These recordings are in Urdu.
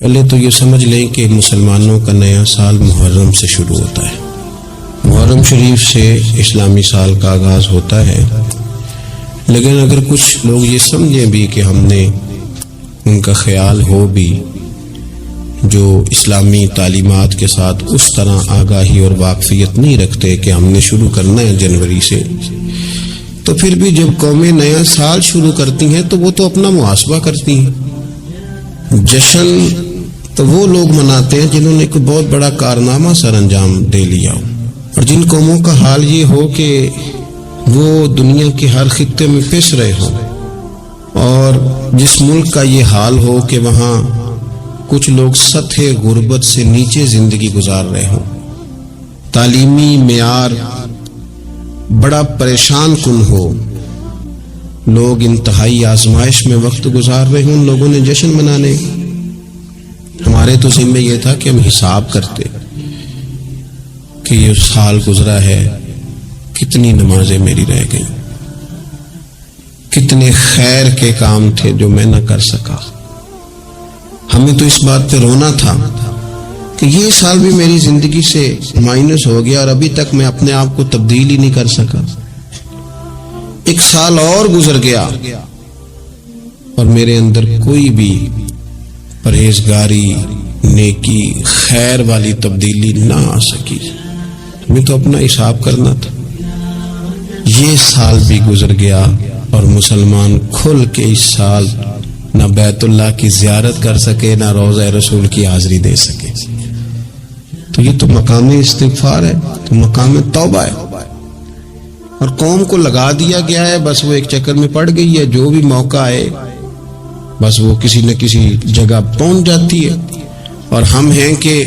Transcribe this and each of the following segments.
پہلے تو یہ سمجھ لیں کہ مسلمانوں کا نیا سال محرم سے شروع ہوتا ہے. محرم شریف سے اسلامی سال کا آغاز ہوتا ہے. لیکن اگر کچھ لوگ یہ سمجھیں بھی کہ ہم نے ان کا خیال ہو بھی جو اسلامی تعلیمات کے ساتھ اس طرح آگاہی اور واقفیت نہیں رکھتے کہ ہم نے شروع کرنا ہے جنوری سے، تو پھر بھی جب قومیں نیا سال شروع کرتی ہیں تو وہ تو اپنا محاسبہ کرتی ہیں. جشن تو وہ لوگ مناتے ہیں جنہوں نے کوئی بہت بڑا کارنامہ سر انجام دے لیا ہو، اور جن قوموں کا حال یہ ہو کہ وہ دنیا کے ہر خطے میں پس رہے ہوں، اور جس ملک کا یہ حال ہو کہ وہاں کچھ لوگ سطح غربت سے نیچے زندگی گزار رہے ہوں، تعلیمی معیار بڑا پریشان کن ہو، لوگ انتہائی آزمائش میں وقت گزار رہے ہوں، ان لوگوں نے جشن منانے. ہمارے تو ذمہ یہ تھا کہ ہم حساب کرتے کہ یہ سال گزرا ہے، کتنی نمازیں میری رہ گئیں، کتنے خیر کے کام تھے جو میں نہ کر سکا. ہمیں تو اس بات پہ رونا تھا کہ یہ سال بھی میری زندگی سے مائنس ہو گیا اور ابھی تک میں اپنے آپ کو تبدیل ہی نہیں کر سکا. ایک سال اور گزر گیا اور میرے اندر کوئی بھی پرہیزگاری، نیکی، خیر والی تبدیلی نہ آ سکی. ہمیں تو اپنا حساب کرنا تھا. یہ سال بھی گزر گیا اور مسلمان کھل کے اس سال نہ بیت اللہ کی زیارت کر سکے، نہ روضہ رسول کی حاضری دے سکے. تو یہ تو مقام استغفار ہے، تو مقام توبہ ہے، اور قوم کو لگا دیا گیا ہے. بس وہ ایک چکر میں پڑ گئی ہے، جو بھی موقع آئے بس وہ کسی نہ کسی جگہ پہنچ جاتی ہے. اور ہم ہیں کہ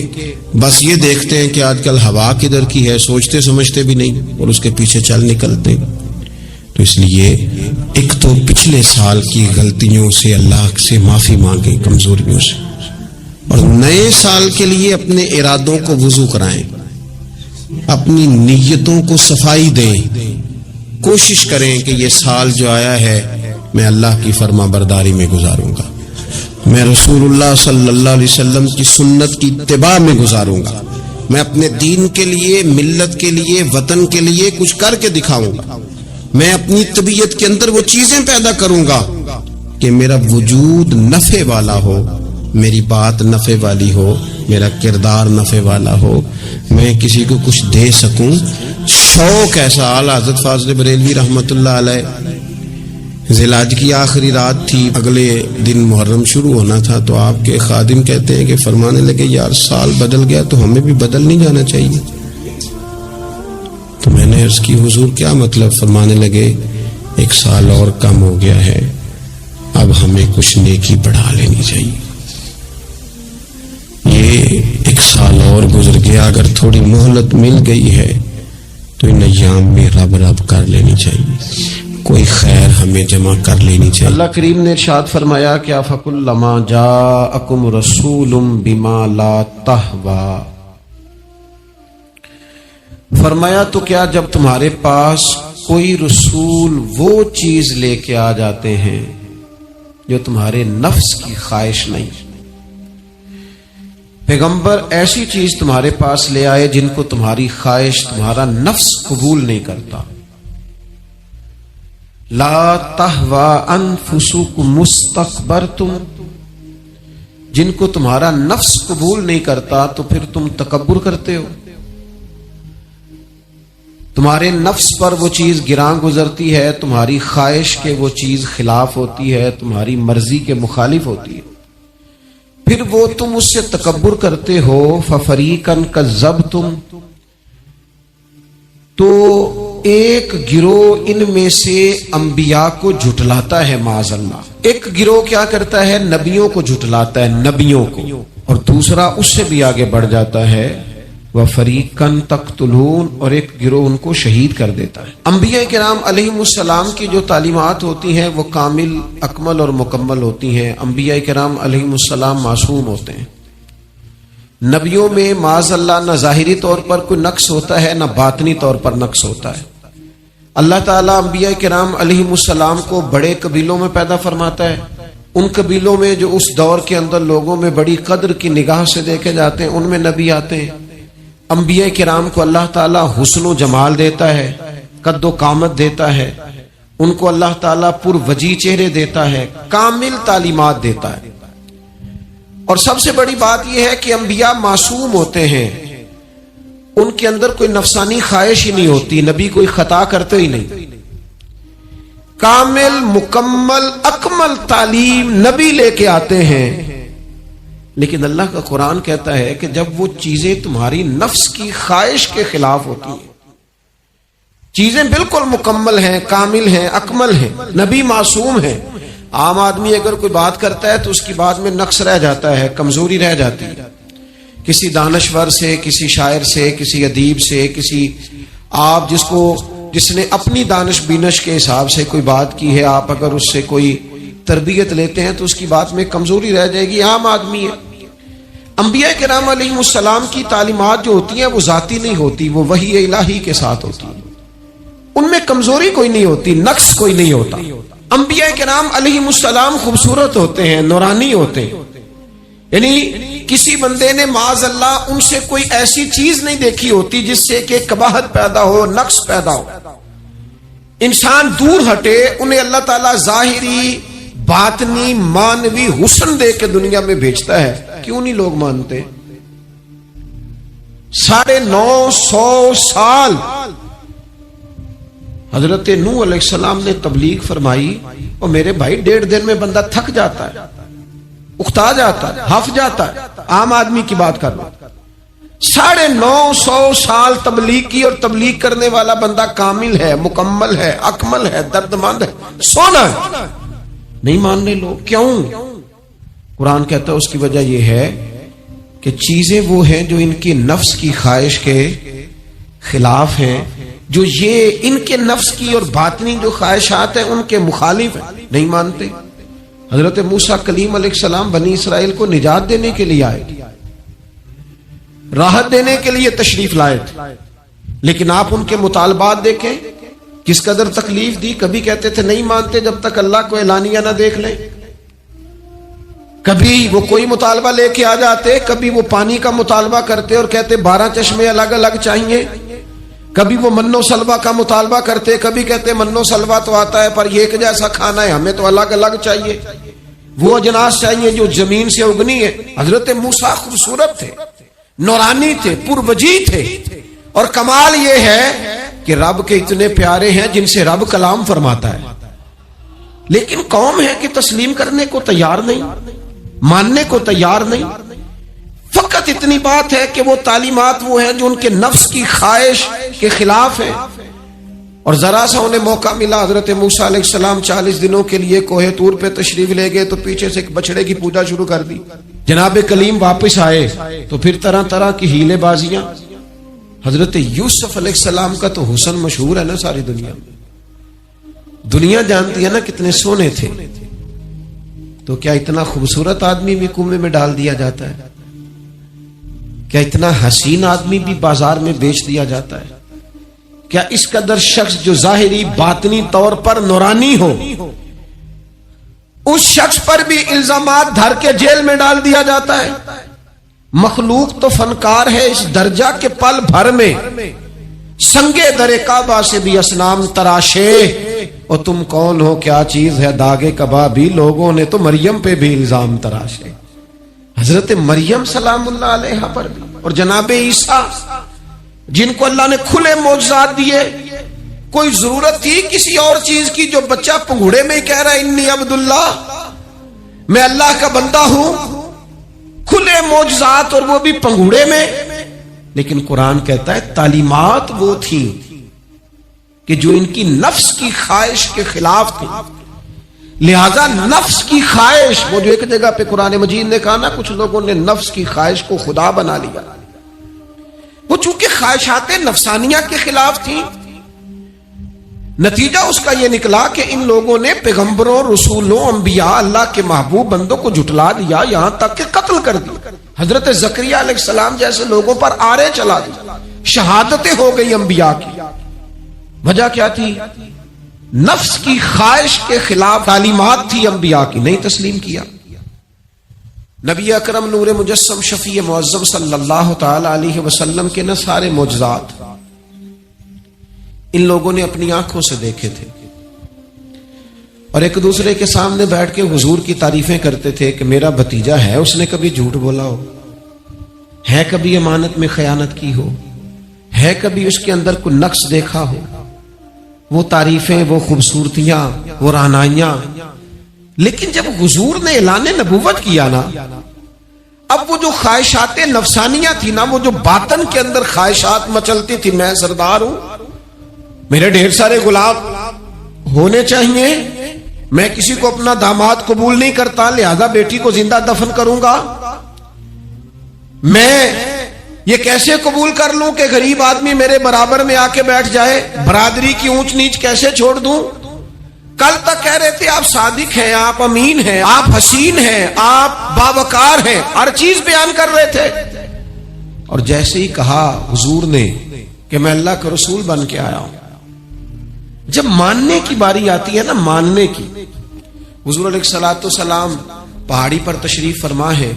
بس یہ دیکھتے ہیں کہ آج کل ہوا کدھر کی ہے، سوچتے سمجھتے بھی نہیں اور اس کے پیچھے چل نکلتے. تو اس لیے ایک تو پچھلے سال کی غلطیوں سے اللہ سے معافی مانگیں، کمزوریوں سے، اور نئے سال کے لیے اپنے ارادوں کو وضو کرائیں، اپنی نیتوں کو صفائی دیں. کوشش کریں کہ یہ سال جو آیا ہے میں اللہ کی فرما برداری میں گزاروں گا، میں رسول اللہ صلی اللہ علیہ وسلم کی سنت کی اتباع میں گزاروں گا، میں اپنے دین کے لیے، ملت کے لیے، وطن کے لیے کچھ کر کے دکھاؤں گا. میں اپنی طبیعت کے اندر وہ چیزیں پیدا کروں گا کہ میرا وجود نفع والا ہو، میری بات نفع والی ہو، میرا کردار نفع والا ہو، میں کسی کو کچھ دے سکوں. شوق ایسا. اعلیٰ حضرت فاضل بریلوی رحمۃ اللہ علیہ ذی الحج کی آخری رات تھی، اگلے دن محرم شروع ہونا تھا، تو آپ کے خادم کہتے ہیں کہ فرمانے لگے یار سال بدل گیا تو ہمیں بھی بدل نہیں جانا چاہیے. تو میں نے عرض کی حضور کیا مطلب؟ فرمانے لگے ایک سال اور کم ہو گیا ہے، اب ہمیں کچھ نیکی بڑھا لینی چاہیے. یہ ایک سال اور گزر گیا، اگر تھوڑی مہلت مل گئی ہے تو ان ایام میں رب رب کر لینی چاہیے، کوئی خیر ہمیں جمع کر لینی چاہیے. اللہ کریم نے ارشاد فرمایا کہ فَكُلَّمَا جَاءَكُمْ رَسُولٌ بِمَا لَا تَهْوَىٰ، فرمایا تو کیا جب تمہارے پاس کوئی رسول وہ چیز لے کے آ جاتے ہیں جو تمہارے نفس کی خواہش نہیں، پیغمبر ایسی چیز تمہارے پاس لے آئے جن کو تمہاری خواہش، تمہارا نفس قبول نہیں کرتا. لا تہوا انفسکم مستکبرتم، جن کو تمہارا نفس قبول نہیں کرتا تو پھر تم تکبر کرتے ہو. تمہارے نفس پر وہ چیز گراں گزرتی ہے، تمہاری خواہش کے وہ چیز خلاف ہوتی ہے، تمہاری مرضی کے مخالف ہوتی ہے، پھر وہ تم اس سے تکبر کرتے ہو. فَفَرِيقًا كَذَّبْتُمْ، تو ایک گروہ ان میں سے انبیاء کو جھٹلاتا ہے، معاذ اللہ. ایک گروہ کیا کرتا ہے؟ نبیوں کو جھٹلاتا ہے، نبیوں کو. اور دوسرا اس سے بھی آگے بڑھ جاتا ہے، وَفَرِيقًا تَقْتُلُونَ، اور ایک گروہ ان کو شہید کر دیتا ہے. انبیاء کرام علیہم السلام کی جو تعلیمات ہوتی ہیں وہ کامل، اکمل اور مکمل ہوتی ہیں. انبیاء کرام علیہم السلام معصوم ہوتے ہیں. نبیوں میں معاذ اللہ نہ ظاہری طور پر کوئی نقص ہوتا ہے، نہ باطنی طور پر نقص ہوتا ہے. اللہ تعالیٰ انبیاء کرام علیہم السلام کو بڑے قبیلوں میں پیدا فرماتا ہے، ان قبیلوں میں جو اس دور کے اندر لوگوں میں بڑی قدر کی نگاہ سے دیکھے جاتے ہیں، ان میں نبی آتے ہیں۔ انبیاء کرام کو اللہ تعالیٰ حسن و جمال دیتا ہے، قد و قامت دیتا ہے، ان کو اللہ تعالیٰ پر وجی چہرے دیتا ہے، کامل تعلیمات دیتا ہے۔ اور سب سے بڑی بات یہ ہے کہ انبیاء معصوم ہوتے ہیں، ان کے اندر کوئی نفسانی خواہش ہی نہیں ہوتی، نبی کوئی خطا کرتے ہی نہیں۔ کامل مکمل اکمل تعلیم نبی لے کے آتے ہیں، لیکن اللہ کا قرآن کہتا ہے کہ جب وہ چیزیں تمہاری نفس کی خواہش کے خلاف ہوتی ہیں، چیزیں بالکل مکمل ہیں، کامل ہیں، اکمل ہیں، نبی معصوم ہیں۔ عام آدمی اگر کوئی بات کرتا ہے تو اس کی بات میں نقص رہ جاتا ہے، کمزوری رہ جاتی ہے، کسی دانشور سے، کسی شاعر سے، کسی ادیب سے، کسی آپ جس نے اپنی دانش بینش کے حساب سے کوئی بات کی ہے، آپ اگر اس سے کوئی تربیت لیتے ہیں تو اس کی بات میں کمزوری رہ جائے گی، عام آدمی ہے۔ انبیاء کرام علیہ السلام کی تعلیمات جو ہوتی ہیں وہ ذاتی نہیں ہوتی، وہ وحی الہی کے ساتھ ہوتی ہیں، ان میں کمزوری کوئی نہیں ہوتی، نقص کوئی نہیں ہوتا۔ انبیاء کرام علیہ السلام خوبصورت ہوتے ہیں، نورانی ہوتے ہیں، یعنی کسی بندے نے معاذ اللہ ان سے کوئی ایسی چیز نہیں دیکھی ہوتی جس سے کہ قباحت پیدا ہو، نقص پیدا ہو۔ انسان دور ہٹے، انہیں اللہ تعالیٰ ظاہری باطنی مانوی حسن دے کے دنیا میں بھیجتا ہے، کیوں نہیں لوگ مانتے؟ 950 سال حضرت نوح علیہ السلام نے تبلیغ فرمائی، اور میرے بھائی 1.5 دن میں بندہ تھک جاتا ہے، اکتا جاتا ہے، ہف جاتا ہے، عام آدمی کی بات کر لو۔ 950 سال تبلیغ کی، اور تبلیغ کرنے والا بندہ کامل ہے، مکمل ہے، اکمل ہے، درد مند ہے، سونا ہے، نہیں ماننے لوگ۔ کیوں؟ قرآن کہتا ہے اس کی وجہ یہ ہے کہ چیزیں وہ ہیں جو ان کی نفس کی خواہش کے خلاف ہیں، جو یہ ان کے نفس کی اور باطنی جو خواہشات ہیں ان کے مخالف ہیں، نہیں مانتے۔ حضرت موسیٰ کلیم علیہ السلام بنی اسرائیل کو نجات دینے کے لیے آئے، راحت دینے کے لیے تشریف لائے تھے، لیکن آپ ان کے مطالبات دیکھیں کس قدر تکلیف دی۔ کبھی کہتے تھے نہیں مانتے جب تک اللہ کو اعلانیہ نہ دیکھ لیں، کبھی وہ کوئی مطالبہ لے کے آ جاتے، کبھی وہ پانی کا مطالبہ کرتے اور کہتے 12 چشمے الگ الگ چاہیے، کبھی وہ من و سلوہ کا مطالبہ کرتے، کبھی کہتے من و سلوہ تو آتا ہے پر یہ ایک جیسا کھانا ہے، ہمیں تو الگ الگ چاہیے، وہ اجناس چاہیے جو زمین سے اگنی ہے۔ حضرت موسیٰ خوبصورت تھے، نورانی تھے، پروجی تھے، اور کمال یہ ہے کہ رب کے اتنے پیارے ہیں جن سے رب کلام فرماتا ہے، لیکن قوم ہے کہ تسلیم کرنے کو تیار نہیں، ماننے کو تیار نہیں۔ فقط اتنی بات ہے کہ وہ تعلیمات وہ ہیں جو ان کے نفس کی خواہش کے خلاف ہیں، اور ذرا سا انہیں موقع ملا، حضرت موسیٰ علیہ السلام 40 دنوں کے لیے کوہ طور پہ تشریف لے گئے تو پیچھے سے ایک بچڑے کی پوجا شروع کر دی۔ جناب کلیم واپس آئے تو پھر طرح طرح کی ہیلے بازیاں۔ حضرت یوسف علیہ السلام کا تو حسن مشہور ہے نا، ساری دنیا جانتی ہے نا کتنے سونے تھے، تو کیا اتنا خوبصورت آدمی بھی کنویں میں ڈال دیا جاتا ہے؟ کیا اتنا حسین آدمی بھی بازار میں بیچ دیا جاتا ہے؟ کیا اس قدر شخص جو ظاہری باطنی طور پر نورانی ہو، اس شخص پر بھی الزامات دھر کے جیل میں ڈال دیا جاتا ہے؟ مخلوق تو فنکار ہے اس درجہ کے پل بھر میں سنگے در کعبہ سے بھی اصنام تراشے، اور تم کون ہو کیا چیز ہے داغے کبابی، لوگوں نے تو مریم پہ بھی الزام تراشے، حضرت مریم سلام اللہ علیہ پر بھی، اور جناب عیسیٰ جن کو اللہ نے کھلے معجزات دیے، کوئی ضرورت تھی کسی اور چیز کی؟ جو بچہ پنگھوڑے میں ہی کہہ رہا ہے انی عبداللہ، میں اللہ کا بندہ ہوں، کھلے معجزات اور وہ بھی پنگھوڑے میں۔ لیکن قرآن کہتا ہے تعلیمات وہ تھی کہ جو ان کی نفس کی خواہش کے خلاف تھی، لہذا نفس کی خواہش، وہ جو ایک جگہ پہ قرآن مجید نے کہا نا کچھ لوگوں نے نفس کی خواہش کو خدا بنا لیا، وہ چونکہ خواہشات نفسانیہ کے خلاف تھی، نتیجہ اس کا یہ نکلا کہ ان لوگوں نے پیغمبروں، رسولوں، انبیاء، اللہ کے محبوب بندوں کو جھٹلا دیا، یہاں تک کہ قتل کر دیا۔ حضرت زکریا علیہ السلام جیسے لوگوں پر آرے چلا دی، شہادتیں ہو گئی انبیاء کی۔ وجہ کیا تھی؟ نفس کی خواہش کے خلاف تعلیمات تھی انبیاء کی، نہیں تسلیم کیا۔ نبی اکرم نور مجسم شفیع معظم صلی اللہ تعالی علیہ وسلم کے نہ سارے معجزات ان لوگوں نے اپنی آنکھوں سے دیکھے تھے، اور ایک دوسرے کے سامنے بیٹھ کے حضور کی تعریفیں کرتے تھے کہ میرا بھتیجا ہے، اس نے کبھی جھوٹ بولا ہو، ہے کبھی امانت میں خیانت کی ہو، ہے کبھی اس کے اندر کوئی نقص دیکھا ہو۔ وہ تعریفیں، وہ خوبصورتیاں، وہ رعنائیاں۔ لیکن جب حضور نے اعلان نبوت کیا نا، اب وہ جو خواہشات نفسانیہ تھی نا، وہ جو باطن کے اندر خواہشات مچلتی تھی، میں سردار ہوں، میرے ڈھیر سارے غلام ہونے چاہیے، میں کسی کو اپنا داماد قبول نہیں کرتا، لہذا بیٹی کو زندہ دفن کروں گا، میں یہ کیسے قبول کر لوں کہ غریب آدمی میرے برابر میں آ کے بیٹھ جائے، برادری کی اونچ نیچ کیسے چھوڑ دوں۔ کل تک کہہ رہے تھے آپ صادق ہیں، آپ امین ہیں، آپ حسین ہیں، آپ باوقار ہیں، ہر چیز بیان کر رہے تھے، اور جیسے ہی کہا حضور نے کہ میں اللہ کا رسول بن کے آیا ہوں، جب ماننے کی باری آتی ہے نا، ماننے کی، حضور علیہ الصلوۃ والسلام پہاڑی پر تشریف فرما ہے،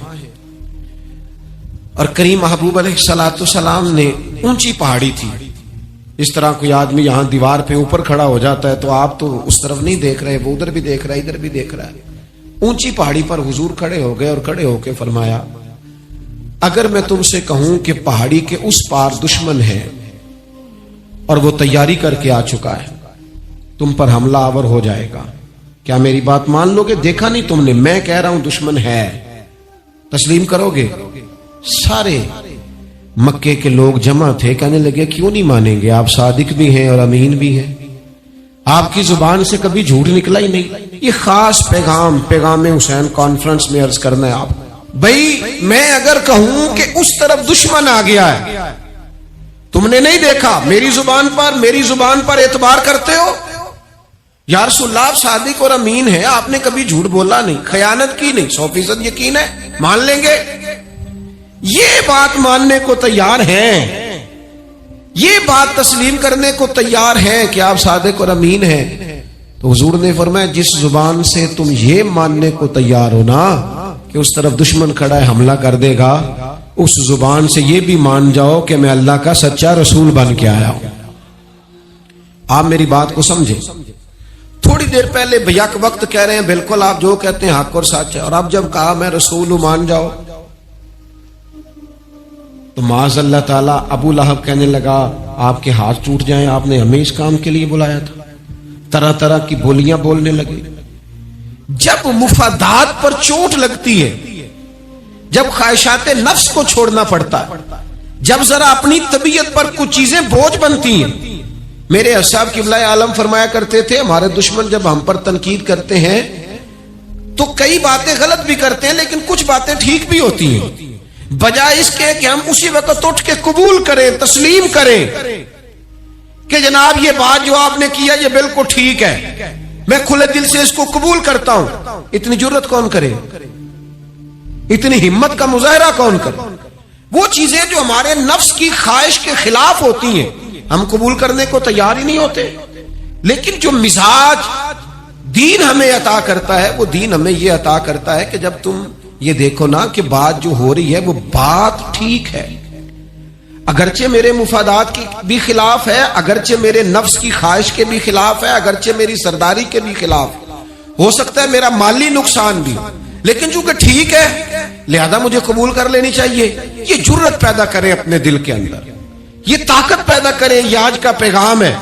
اور کریم محبوب علیہ الصلوۃ والسلام نے اونچی پہاڑی تھی، اس طرح کوئی آدمی یہاں دیوار پہ اوپر کھڑا ہو جاتا ہے تو آپ تو اس طرف نہیں دیکھ رہے، وہ ادھر بھی دیکھ رہا ہے، ادھر بھی دیکھ رہا ہے۔ اونچی پہاڑی پر حضور کھڑے ہو گئے اور کھڑے ہو کے فرمایا، اگر میں تم سے کہوں کہ پہاڑی کے اس پار دشمن ہے اور وہ تیاری کر کے آ چکا ہے، تم پر حملہ آور ہو جائے گا، کیا میری بات مان لو گے؟ دیکھا نہیں تم نے، میں کہہ رہا ہوں دشمن ہے، تسلیم کرو گے؟ سارے مکے کے لوگ جمع تھے، کہنے لگے کیوں نہیں مانیں گے، آپ صادق بھی ہیں اور امین بھی ہیں، آپ کی زبان سے کبھی جھوٹ نکلا ہی نہیں۔ یہ خاص پیغام حسین کانفرنس میں عرض کرنا ہے آپ، بھئی میں اگر کہوں کہ اس طرف دشمن آ گیا ہے، تم نے نہیں دیکھا، میری زبان پر اعتبار کرتے ہو؟ یا رسول اللہ، آپ صادق اور امین ہیں، آپ نے کبھی جھوٹ بولا نہیں، خیانت کی نہیں، 100% یقین ہے، مان لیں گے؟ یہ بات ماننے کو تیار ہیں، یہ بات تسلیم کرنے کو تیار ہیں کہ آپ صادق اور امین ہیں، تو حضور نے فرمایا جس زبان سے تم یہ ماننے کو تیار ہو نا کہ اس طرف دشمن کھڑا ہے، حملہ کر دے گا، اس زبان سے یہ بھی مان جاؤ کہ میں اللہ کا سچا رسول بن کے آیا ہوں۔ آپ میری بات کو سمجھیں، تھوڑی دیر پہلے بیک وقت کہہ رہے ہیں بالکل آپ جو کہتے ہیں حق اور سچ ہے، اور اب جب کہا میں رسول ہوں مان جاؤ، تو معاذ اللہ تعالیٰ ابو لہب کہنے لگا آپ کے ہاتھ ٹوٹ جائیں، آپ نے ہمیں اس کام کے لیے بلایا تھا، طرح طرح کی بولیاں بولنے لگے۔ جب مفادات پر چوٹ لگتی ہے، جب خواہشات نفس کو چھوڑنا پڑتا ہے، جب ذرا اپنی طبیعت پر کچھ چیزیں بوجھ بنتی ہیں۔ میرے اصحاب قبلہ عالم فرمایا کرتے تھے ہمارے دشمن جب ہم پر تنقید کرتے ہیں تو کئی باتیں غلط بھی کرتے ہیں لیکن کچھ باتیں ٹھیک بھی ہوتی ہیں، بجائے اس کے کہ ہم اسی وقت اٹھ کے قبول کریں، تسلیم کریں کہ جناب یہ بات جو آپ نے کیا یہ بالکل ٹھیک ہے، میں کھلے دل سے اس کو قبول کرتا ہوں۔ اتنی جرت کون کرے، اتنی ہمت کا مظاہرہ کون کرے؟ وہ چیزیں جو ہمارے نفس کی خواہش کے خلاف ہوتی ہیں ہم قبول کرنے کو تیار ہی نہیں ہوتے۔ لیکن جو مزاج دین ہمیں عطا کرتا ہے، وہ دین ہمیں یہ عطا کرتا ہے کہ جب تم یہ دیکھو نا کہ بات جو ہو رہی ہے وہ بات ٹھیک ہے، اگرچہ میرے مفادات کی بھی خلاف ہے، اگرچہ میرے نفس کی خواہش کے بھی خلاف ہے، اگرچہ میری سرداری کے بھی خلاف، ہو سکتا ہے میرا مالی نقصان بھی، لیکن چونکہ ٹھیک ہے لہذا مجھے قبول کر لینی چاہیے۔ یہ جرت پیدا کریں اپنے دل کے اندر، یہ طاقت پیدا کریں۔ یہ آج کا پیغام ہے